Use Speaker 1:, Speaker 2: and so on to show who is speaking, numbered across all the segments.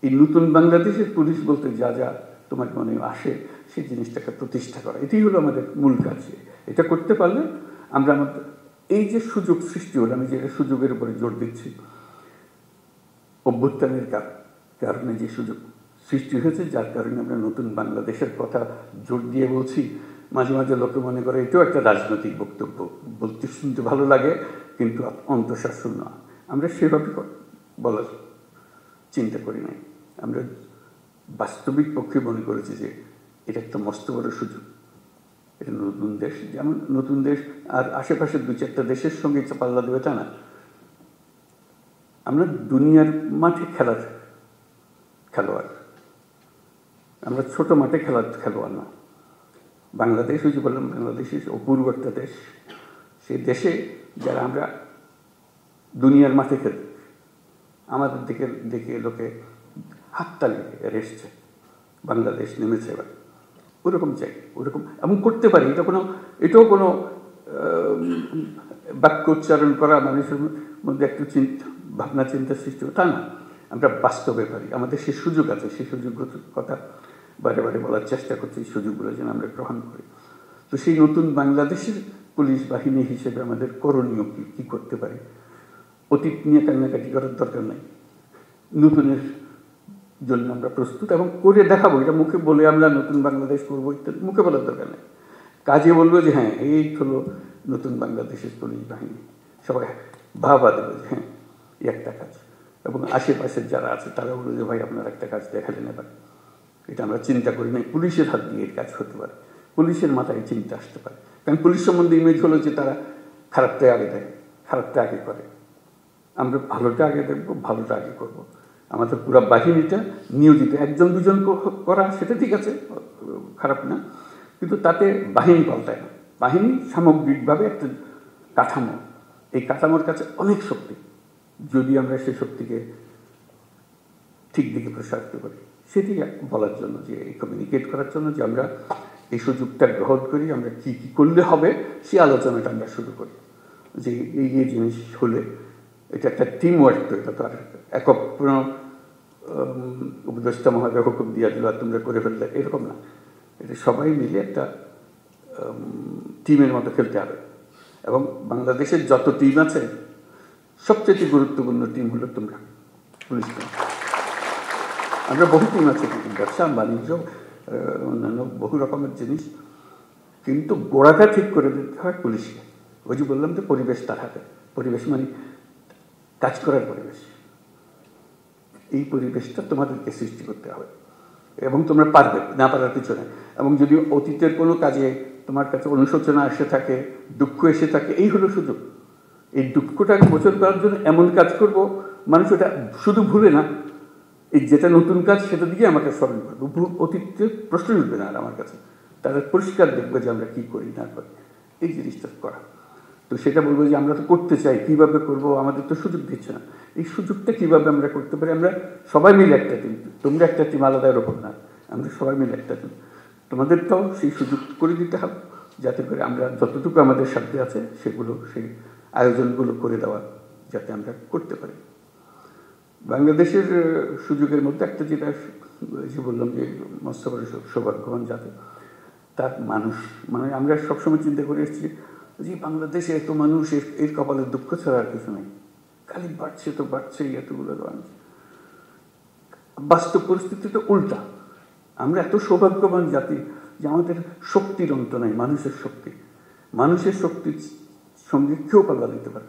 Speaker 1: এই নতুন বাংলাদেশের পুলিশ বলতে যা যা তোমার মনে আসে সেই জিনিসটাকে প্রতিষ্ঠা করা, এটাই হলো আমাদের মূল কাজ। এটা করতে পারলে আমরা আমাদের এই যে সুযোগ সৃষ্টি হলো, আমি যেটা সুযোগের উপরে জোর দিচ্ছি, অভ্যুত্থানের কারণে যে সুযোগ সৃষ্টি হয়েছে, যার কারণে আমরা নতুন বাংলাদেশের কথা জোর দিয়ে বলছি। মাঝে মাঝে লোকে মনে করে এটাও একটা রাজনৈতিক বক্তব্য, বলতে শুনতে ভালো লাগে কিন্তু অন্তঃসার শূন্য। আমরা সেভাবে বলার চিন্তা করি নাই। আমরা বাস্তবিক পক্ষে মনে করেছি যে এটা একটা মস্ত বড় সুযোগ। এটা নতুন দেশ, যেমন নতুন দেশ আর আশেপাশের 2-4টা দেশের সঙ্গে পাল্লা দেবে তা না। আমরা দুনিয়ার মাঠে খেলার খেলোয়াড়, আমরা ছোট মাঠে খেলার খেলোয়াড় না। বাংলাদেশ, ওই যে বললাম, বাংলাদেশ অপূর্ব একটা দেশ। সেই দেশে যারা আমরা দুনিয়ার মাঠে খেলি, আমাদের দিকে দেখে লোকে হাততালি এসছে, বাংলাদেশ নেমেছে এবার। ওরকম চাই, ওরকম এমন করতে পারি। এটাও কোনো বাক্য উচ্চারণ করা মানুষের মধ্যে একটু ভাবনা চিন্তা সৃষ্টি, তা না। আমরা বাস্তবে পারি, আমাদের সে সুযোগ আছে। সেই সুযোগ কথা বারে বারে বলার চেষ্টা করছি, এই সুযোগগুলো যেন আমরা গ্রহণ করি। তো সেই নতুন বাংলাদেশের পুলিশ বাহিনী হিসেবে আমাদের করণীয় কী করতে পারি? অতীত নিয়ে কান্নাকাটি করার দরকার নাই। নতুনের জন্য আমরা প্রস্তুত এবং করে দেখাবো। এটা মুখে বলে আমরা নতুন বাংলাদেশ করবো ইত্যাদি মুখে বলার দরকার নেই, কাজে বলবো যে হ্যাঁ এই হলো নতুন বাংলাদেশের পুলিশ বাহিনী। সবাই ভাবা দেবে যে হ্যাঁ এই একটা কাজ, এবং আশেপাশের যারা আছে তারা বলবে যে ভাই আপনার একটা কাজ দেখালেন এবার। এটা আমরা চিন্তা করি নাই, পুলিশের হাত দিয়ে এর কাজ হতে পারে, পুলিশের মাথায় চিন্তা আসতে পারে। কারণ পুলিশ সম্বন্ধে ইমেজ হলো যে তারা খারাপটা আগে দেয়, খারাপটা আগে করে। আমরা ভালোটা আগে দেখবো, ভালোটা আগে করবো। আমাদের পুরো বাহিনীটা নিয়োজিত, 1-2 জন করা সেটা ঠিক আছে, খারাপ না, কিন্তু তাতে বাহিনী পাল্টায় না। বাহিনী সামগ্রিকভাবে একটা কাঠামো, এই কাঠামোর কাছে অনেক শক্তি, যদি আমরা সেই শক্তিকে ঠিক দিকে প্রসারিত করি। সেটি বলার জন্য, যে এই কমিউনিকেট করার জন্য যে আমরা এই সুযোগটা গ্রহণ করি, আমরা কি কি করলে হবে সেই আলোচনাটা আমরা শুরু করি। যে এই জিনিস হলে এটা একটা টিম ওয়ার্ক, তো এটা তো আর একক কোনো উপদেষ্টা মহোদয় হুকুম দিয়ে দিল আর তোমরা করে ফেললে, এরকম না। এটা সবাই মিলে একটা টিমের মতো খেলতে হবে। এবং বাংলাদেশের যত টিম আছে, সবচেয়ে গুরুত্বপূর্ণ টিম হলো তোমরা, পুলিশ টিম। আমরা বহু টিম আছে, ব্যবসা বাণিজ্য অন্যান্য বহু রকমের জিনিস, কিন্তু গোড়াটা ঠিক করে দিতে হয় পুলিশকে। ওই যে বললাম যে পরিবেশ তার হাতে, পরিবেশ মানে কাজ করার পরিবেশ। এই পরিবেশটা তোমাদেরকে সৃষ্টি করতে হবে এবং তোমরা পারবে, না পারার কিছু নেই। এবং যদি অতীতের কোনো কাজে তোমার কাছে অনুশোচনা এসে থাকে, দুঃখ এসে থাকে, এই হলো সুযোগ। এই দুঃখটাকে মোচন করার জন্য এমন কাজ করব, মানুষ ওটা শুধু ভুলে না, এই যেটা নতুন কাজ সেটা দিকে আমাকে স্মরণ করবে। অতীতের প্রশ্ন উঠবে না আর আমার কাছে, তারা পরিষ্কার দেখবে যে আমরা কি করি না করি, এই জিনিসটা করা। তো সেটা বলবো যে আমরা তো করতে চাই, কিভাবে করব, আমাদের তো সুযোগ দিচ্ছে না। এই সুযোগটা কিভাবে আমরা করতে পারি? আমরা সবাই মিলে একটা টিম, তোমরা একটা টিম আলাদা এরকম না, আমরা সবাই মিলে একটা টিম। তোমাদেরটাও সেই সুযোগ করে দিতে হবে, যাতে করে আমরা যতটুকু আমাদের সাথে আছে সেগুলো, সেই আয়োজনগুলো করে দেওয়া যাতে আমরা করতে পারি। বাংলাদেশের সুযোগের মধ্যে একটা যেটা যে বললাম যে মস্ত বড় সৌভাগ্যবান জাতি, তার মানুষ। মানে আমরা সবসময় চিন্তা করে এসেছি যে বাংলাদেশে এত মানুষ, এর কপালে দুঃখ ছাড়া আর কিছু নেই, খালি বাড়ছে তো বাড়ছেই, এতগুলো মানুষ। বাস্তব পরিস্থিতি তো উল্টা। আমরা এত সৌভাগ্যবান জাতি যে আমাদের শক্তির অন্ত নাই, মানুষের শক্তি। মানুষের শক্তির সঙ্গে কেউ পাল্লা দিতে পারে।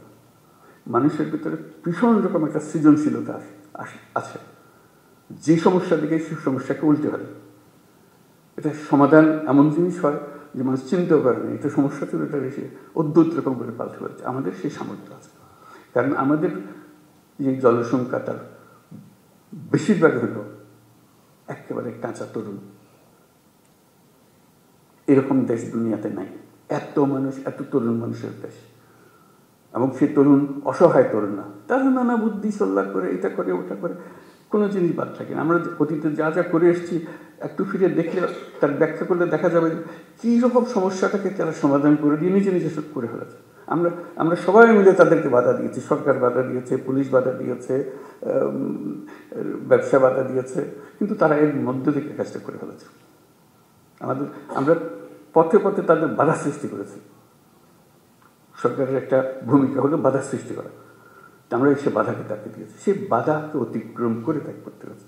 Speaker 1: মানুষের ভিতরে ভীষণ রকম একটা সৃজনশীলতা আছে, যে সমস্যা দিকে সেই সমস্যাকে উল্টে ফেলে। এটা সমাধান এমন জিনিস হয় যে মানুষ চিন্তাও করে না, এটা সমস্যা ছিল, এটা এসে অদ্ভুত রকম করে পাল্টে ফেলছে। আমাদের সেই সামর্থ্য আছে, কারণ আমাদের যে জনসংখ্যা তার বেশিরভাগ হলো একেবারে কাঁচা তরুণ। এরকম দেশ দুনিয়াতে নাই, এত মানুষ, এত তরুণ মানুষের দেশ। এবং সে তরুণ অসহায় তরুণ না, তারা নানা বুদ্ধি সল্লা করে, এটা করে ওটা করে, কোনো জিনিস বাদ থাকে না। আমরা অতীতে যা যা করে এসেছি একটু ফিরে দেখলে, তার ব্যাখ্যা করলে দেখা যাবে কী রকম সমস্যাটাকে তারা সমাধান করে দিয়ে নিজে নিজে করে ফেলেছে। আমরা আমরা সবাই মিলে তাদেরকে বাধা দিয়েছি, সরকার বাধা দিয়েছে, পুলিশ বাধা দিয়েছে, ব্যবসা বাধা দিয়েছে, কিন্তু তারা এর মধ্য থেকে কাজটা করে ফেলেছে। আমরা পথে পথে তাদের বাধা সৃষ্টি করেছি। সরকারের একটা ভূমিকা হলো বাধা সৃষ্টি করা, আমরা সে বাধাকে তাকে দিয়েছি, সে বাধাকে অতিক্রম করে তাকে করতে হয়েছে।